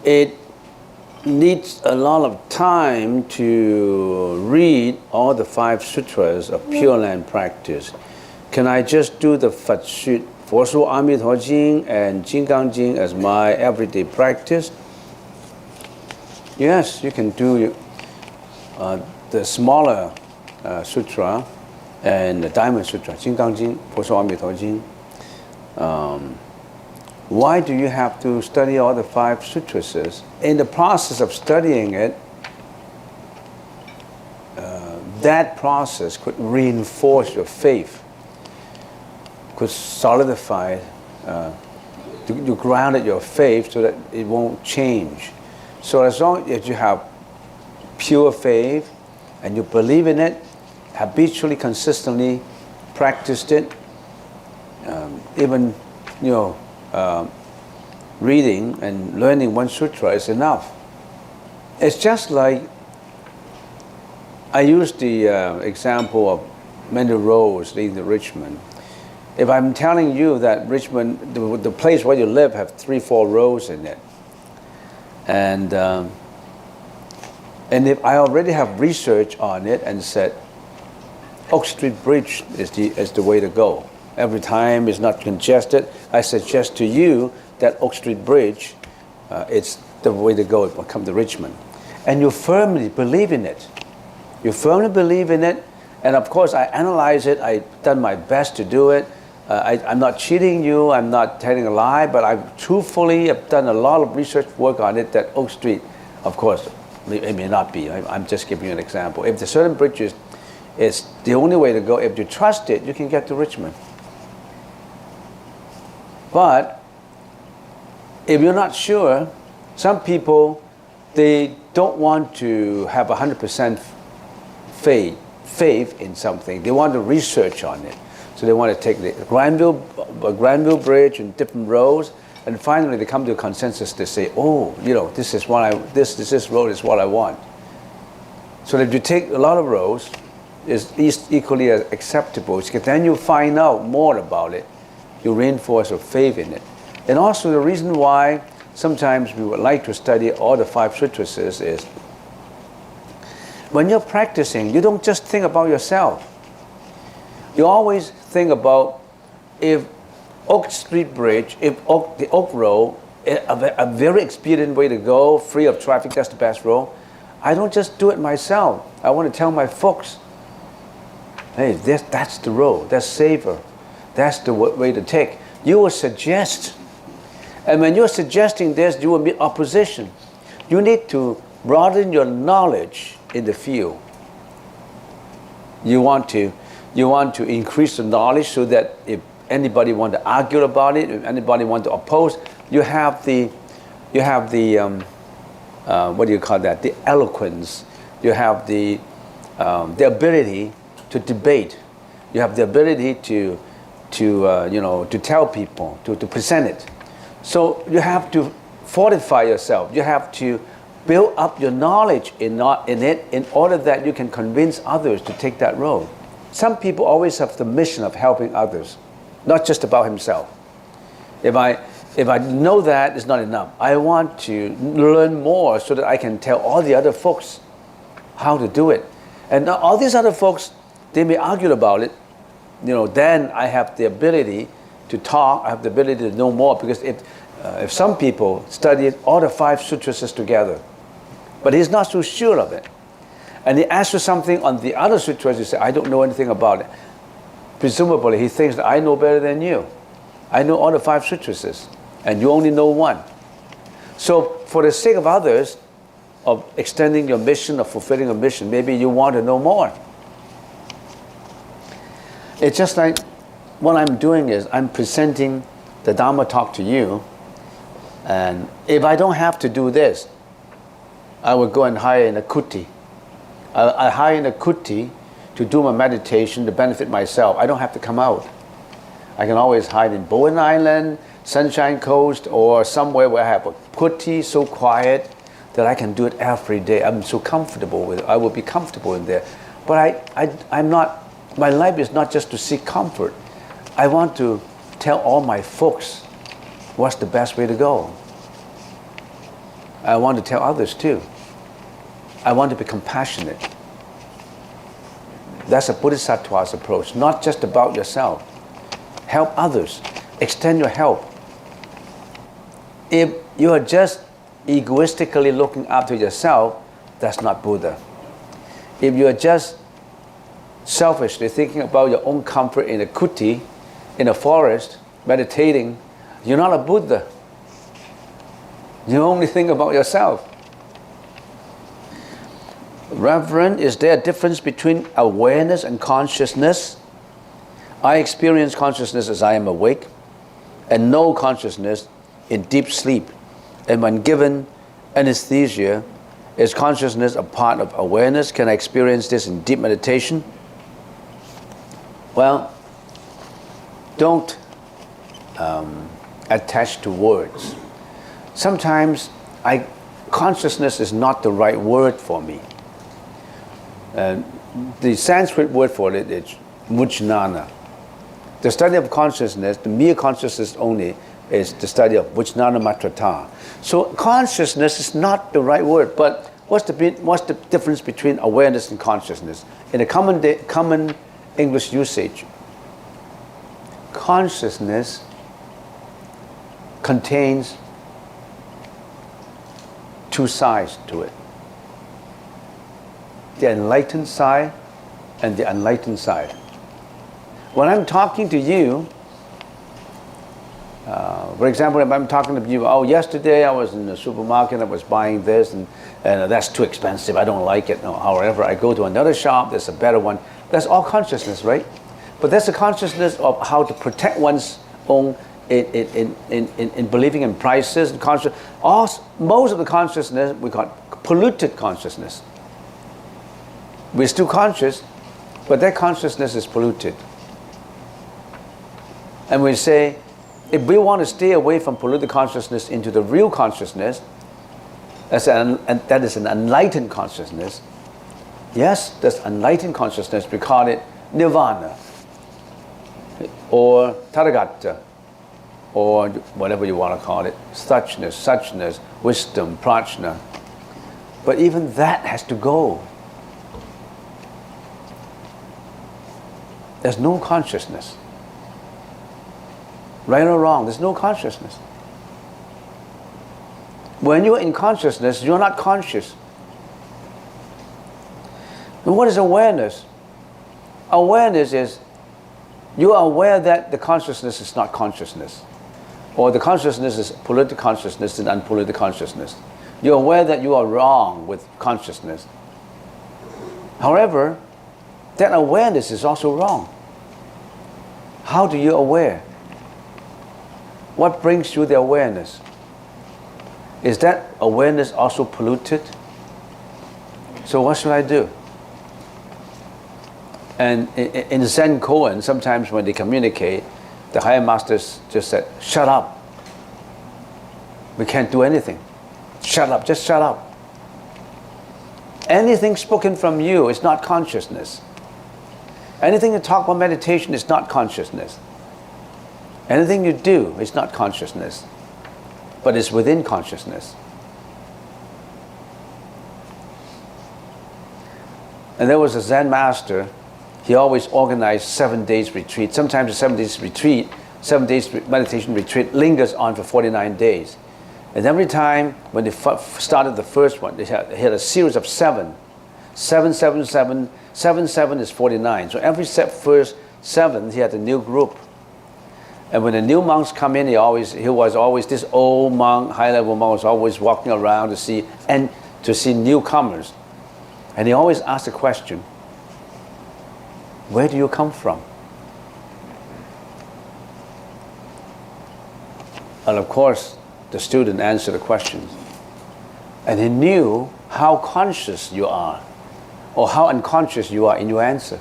It needs a lot of time to read all the 5 sutras of Pure Land practice. Can I just do the佛說阿彌陀經 and 金剛經 as my everyday practice? Yes, you can do the smaller sutra and the Diamond Sutra, 金剛經, 佛說阿彌陀經. Why do you have to study all the 5 sutras? In the process of studying it, that process could reinforce your faith, could solidify, you grounded your faith so that it won't change. So as long as you have pure faith and you believe in it, habitually, consistently practiced it, even, reading and learning one sutra is enough. It's just like, I use the example of many roads leading to Richmond. If I'm telling you that Richmond, the place where you live, have 3-4 roads in it, and if I already have research on it and said, Oak Street Bridge is the way to go. Every time it's not congested, I suggest to you that Oak Street Bridge, it's the way to go when it comes to Richmond. And you firmly believe in it. You firmly believe in it, and of course I analyze it, I've done my best to do it. I'm not cheating you, I'm not telling a lie, but I truthfully have done a lot of research work on it that Oak Street, of course, it may not be. I'm just giving you an example. If the certain bridges is the only way to go, if you trust it, you can get to Richmond. But if you're not sure, some people, they don't want to have 100% faith in something. They want to research on it. So they want to take the Granville Bridge and different roads, and finally they come to a consensus. They say, oh, this is what this road is what I want. So if you take a lot of roads, it's equally acceptable. Then you find out more about it. You reinforce your faith in it. And also the reason why sometimes we would like to study all the 5 sutras is when you're practicing, you don't just think about yourself. You always think about if Oak Street Bridge, the Oak Road, a very expedient way to go, free of traffic, that's the best road. I don't just do it myself. I want to tell my folks, hey, that's the road, that's safer. That's the way to take. You will suggest. And when you're suggesting this, you will meet opposition. You need to broaden your knowledge in the field. You want to increase the knowledge so that if anybody want to argue about it, if anybody want to oppose, you have the what do you call that? The eloquence. You have the ability to debate. You have the ability to tell people, to present it. So you have to fortify yourself. You have to build up your knowledge in it in order that you can convince others to take that road. Some people always have the mission of helping others, not just about himself. If I know that, it's not enough. I want to learn more so that I can tell all the other folks how to do it. And all these other folks, they may argue about it. Then I have the ability to talk. I have the ability to know more, because if some people studied all the 5 sutras together, but he's not so sure of it, and he asks you something on the other sutras, you say, I don't know anything about it. Presumably, he thinks that I know better than you. I know all the 5 sutras, and you only know one. So for the sake of others, of extending your mission, of fulfilling a mission, maybe you want to know more. It's just like what I'm doing is I'm presenting the Dharma talk to you, and if I don't have to do this, I would go and hire in a kuti I hide in a kuti to do my meditation to benefit myself. I don't have to come out. I can always hide in Bowen Island, Sunshine Coast, or somewhere where I have a kuti so quiet that I can do it every day. I'm so comfortable with it. I will be comfortable in there. But I'm not, my life is not just to seek comfort. I want to tell all my folks what's the best way to go. I want to tell others too. I want to be compassionate. That's a bodhisattva's approach, not just about yourself. Help others, extend your help. If you are just egoistically looking after yourself, that's not Buddha. If you are just selfishly thinking about your own comfort in a kuti, in a forest, meditating, you're not a Buddha. You only think about yourself. Reverend, is there a difference between awareness and consciousness? I experience consciousness as I am awake, and no consciousness in deep sleep. And when given anesthesia, is consciousness a part of awareness? Can I experience this in deep meditation? Well, don't attach to words. Sometimes consciousness is not the right word for me. The Sanskrit word for it is vijnana. The study of consciousness, the mere consciousness only, is the study of vijnana matrata. So consciousness is not the right word, but what's the difference between awareness and consciousness? In the common English usage, consciousness contains two sides to it. The enlightened side and the unenlightened side. When I'm talking to you, for example, if I'm talking to you, oh, yesterday I was in the supermarket, I was buying this, and that's too expensive, I don't like it. No, however, I go to another shop, there's a better one. That's all consciousness, right? But that's the consciousness of how to protect one's own in believing in prices and most of the consciousness we call polluted consciousness. We're still conscious, but that consciousness is polluted. And we say, if we want to stay away from polluted consciousness into the real consciousness, that is an enlightened consciousness. Yes, that's enlightened consciousness. We call it nirvana, or tathagata, or whatever you want to call it, suchness, wisdom, prajna. But even that has to go. There's no consciousness. Right or wrong, there's no consciousness. When you're in consciousness, you're not conscious. And what is awareness? Awareness is you are aware that the consciousness is not consciousness, or the consciousness is polluted consciousness and unpolluted consciousness. You're aware that you are wrong with consciousness. However, that awareness is also wrong. How do you aware? What brings you the awareness? Is that awareness also polluted? So what should I do? And in Zen koan, sometimes when they communicate, the higher masters just said, shut up. We can't do anything. Shut up, just shut up. Anything spoken from you is not consciousness. Anything you talk about meditation is not consciousness. Anything you do is not consciousness, but it's within consciousness. And there was a Zen master. He always organized 7 days retreat. Sometimes the 7 days retreat, 7 days meditation retreat lingers on for 49 days. And every time when they started the first one, they had a series of 7. 7, 7, 7. 7, 7 is 49. So every first 7, he had a new group. And when the new monks come in, he was always this old monk, high-level monk, was always walking around to see newcomers. And he always asked the question, where do you come from? And of course, the student answered the questions. And he knew how conscious you are or how unconscious you are in your answer.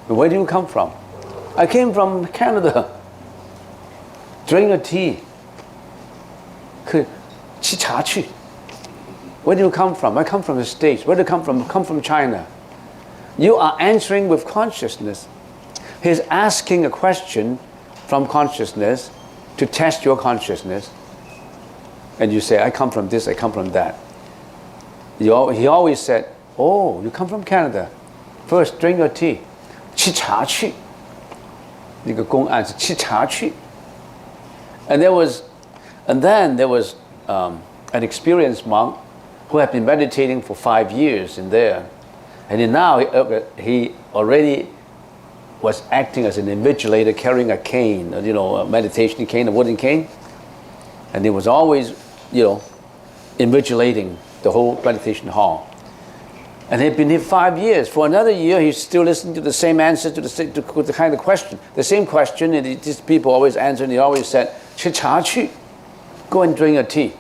Where do you come from? I came from Canada. Drink your tea. 去茶去. Where do you come from? I come from the States. Where do you come from? I come from China. You are answering with consciousness. He's asking a question from consciousness to test your consciousness. And you say, I come from this, I come from that. He always said, oh, you come from Canada. First, drink your tea. 去茶去. 那个公案是去茶去. And then there was an experienced monk who had been meditating for 5 years in there. And then now he already was acting as an invigilator, carrying a cane, a meditation cane, a wooden cane. And he was always, invigilating the whole meditation hall. And he'd been here 5 years. For another year, he's still listening to the same answer to the kind of question. The same question, and these people always answered, and he always said, 去茶去. Go and drink a tea.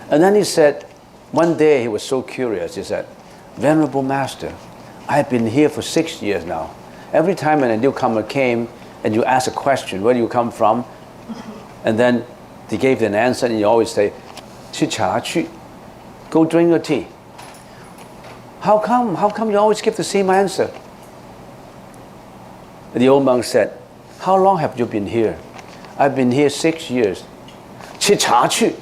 And then he said, one day he was so curious, he said, Venerable Master, I've been here for 6 years now. Every time when a newcomer came and you ask a question, where do you come from? And then they gave an answer, and you always say, 去茶去. Go drink your tea. How come? How come you always give the same answer? And the old monk said, how long have you been here? I've been here 6 years. 去茶去.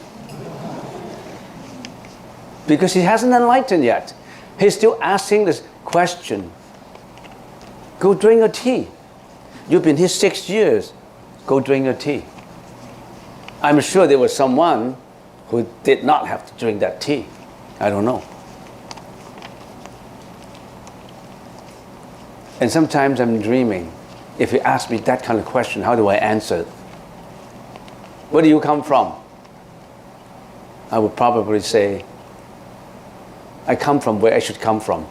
Because he hasn't enlightened yet. He's still asking this question. Go drink your tea. You've been here 6 years. Go drink your tea. I'm sure there was someone who did not have to drink that tea. I don't know. And sometimes I'm dreaming. If you ask me that kind of question, how do I answer it? Where do you come from? I would probably say, I come from where I should come from.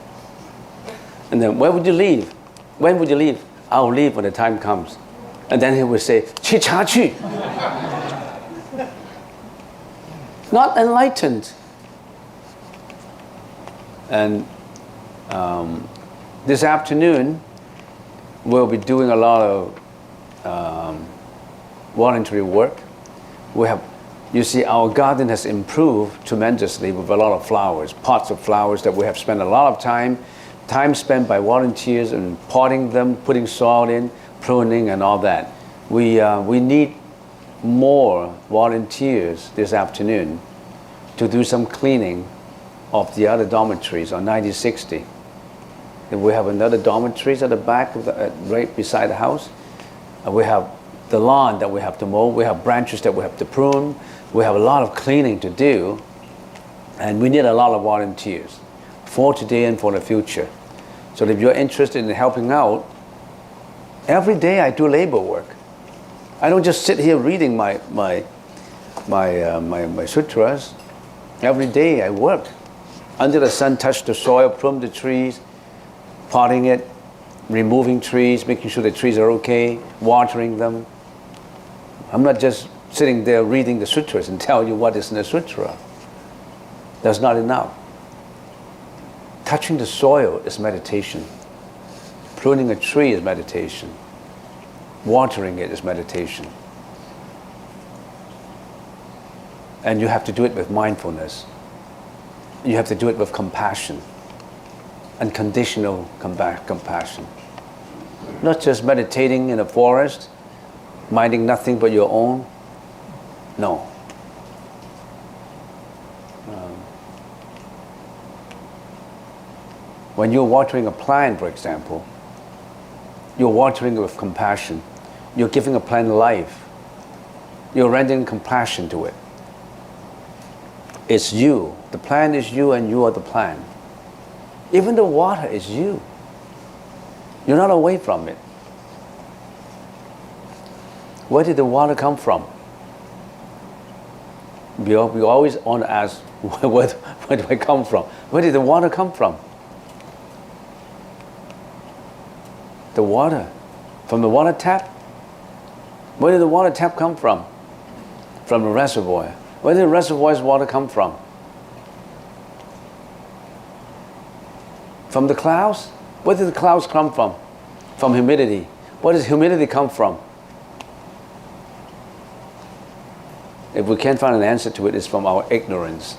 And then, where would you leave? When would you leave? I'll leave when the time comes. And then he would say, 去茶去. Not enlightened. And this afternoon, we'll be doing a lot of voluntary work. You see, our garden has improved tremendously with a lot of flowers, pots of flowers that we have spent a lot of time spent by volunteers in potting them, putting soil in, pruning and all that. We need more volunteers this afternoon to do some cleaning of the other dormitories on 9060. And we have another dormitories at the back, right beside the house. We have the lawn that we have to mow. We have branches that we have to prune. We have a lot of cleaning to do. And we need a lot of volunteers for today and for the future. So if you're interested in helping out, every day I do labor work. I don't just sit here reading my sutras. Every day I work. Under the sun, touch the soil, prune the trees, potting it, removing trees, making sure the trees are okay, watering them. I'm not just sitting there reading the sutras and tell you what is in the sutra. That's not enough. Touching the soil is meditation. Pruning a tree is meditation. Watering it is meditation. And you have to do it with mindfulness. You have to do it with compassion. Unconditional compassion. Not just meditating in a forest, minding nothing but your own. No. When you're watering a plant, for example, you're watering it with compassion. You're giving a plant life. You're rendering compassion to it. It's you. The plant is you and you are the plant. Even the water is you. You're not away from it. Where did the water come from? We always want to ask, where do I come from? Where did the water come from? The water. From the water tap? Where did the water tap come from? From the reservoir. Where did the reservoir's water come from? From the clouds? Where did the clouds come from? From humidity. Where does humidity come from? If we can't find an answer to it, it's from our ignorance.